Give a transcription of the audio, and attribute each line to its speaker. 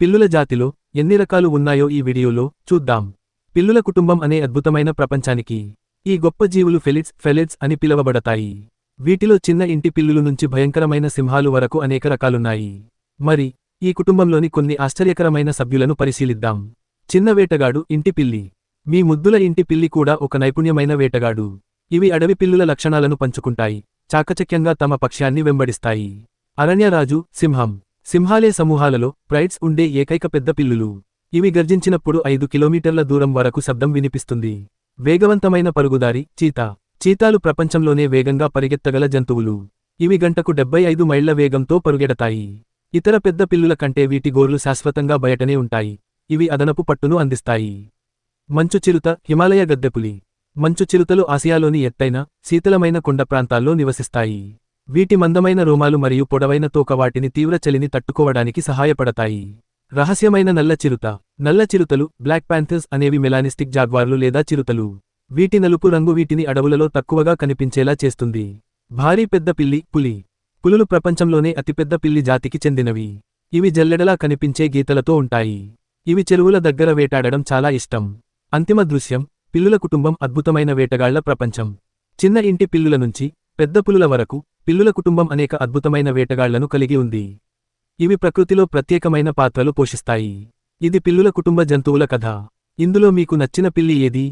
Speaker 1: పిల్లుల జాతిలో ఎన్ని రకాలు ఉన్నాయో ఈ వీడియోలో చూద్దాం. పిల్లుల కుటుంబం అనే అద్భుతమైన ప్రపంచానికి ఈ గొప్ప జీవులు ఫెలిడ్స్ అని పిలువబడతాయి. వీటిలో చిన్న ఇంటి పిల్లులు నుంచి భయంకరమైన సింహాలు వరకు అనేక రకాలున్నాయి. మరి ఈ కుటుంబంలోని కొన్ని ఆశ్చర్యకరమైన సభ్యులను పరిశీలిద్దాం. చిన్న వేటగాడు ఇంటి పిల్లి. మీ ముద్దుల ఇంటి పిల్లి కూడా ఒక నైపుణ్యమైన వేటగాడు. ఇవి అడవి పిల్లుల లక్షణాలను పంచుకుంటాయి, చాకచక్యంగా తమ పక్ష్యాన్ని వెంబడిస్తాయి. అరణ్యరాజు సింహం. సింహాలే సమూహాలలో ప్రైడ్స్ ఉండే ఏకైక పెద్ద పిల్లులు. ఇవి గర్జించినప్పుడు 5 కిలోమీటర్ల దూరం వరకు శబ్దం వినిపిస్తుంది. వేగవంతమైన పరుగుదారి చీతాలు ప్రపంచంలోనే వేగంగా పరిగెత్తగల జంతువులు. ఇవి గంటకు 75 మైళ్ల వేగంతో పరుగెడతాయి. ఇతర పెద్ద పిల్లుల కంటే వీటి గోర్లు శాశ్వతంగా బయటనే ఉంటాయి. ఇవి అదనపు పట్టును అందిస్తాయి. మంచు చిరుత హిమాలయ గద్దెపులి. మంచు చిరుతలు ఆసియాలోని ఎత్తైన, శీతలమైన కొండ ప్రాంతాల్లో నివసిస్తాయి. వీటి మందమైన రోమాలు మరియు పొడవైన తోక వాటిని తీవ్ర చలిని తట్టుకోవడానికి సహాయపడతాయి. రహస్యమైన నల్ల చిరుత. నల్ల చిరుతలు బ్లాక్ ప్యాంథర్స్ అనేవి మెలానిస్టిక్ జాగ్వార్లు లేదా చిరుతలు. వీటి నలుపు రంగు వీటిని అడవులలో తక్కువగా కనిపించేలా చేస్తుంది. భారీ పెద్ద పిల్లి పులి. పులులు ప్రపంచంలోనే అతిపెద్ద పిల్లి జాతికి చెందినవి. ఇవి జల్లెడలా కనిపించే గీతలతో ఉంటాయి. ఇవి చెరువుల దగ్గర వేటాడడం చాలా ఇష్టం. అంతిమ దృశ్యం పిల్లుల కుటుంబం అద్భుతమైన వేటగాళ్ల ప్రపంచం. చిన్న ఇంటి పిల్లుల నుంచి పెద్ద పులుల వరకు పిల్లుల కుటుంబం అనేక అద్భుతమైన వేటగాళ్లను కలిగి ఉంది. ఇవి ప్రకృతిలో ప్రత్యేకమైన పాత్రలు పోషిస్తాయి. ఇది పిల్లుల కుటుంబ జంతువుల కథ. ఇందులో మీకు నచ్చిన పిల్లి ఏది?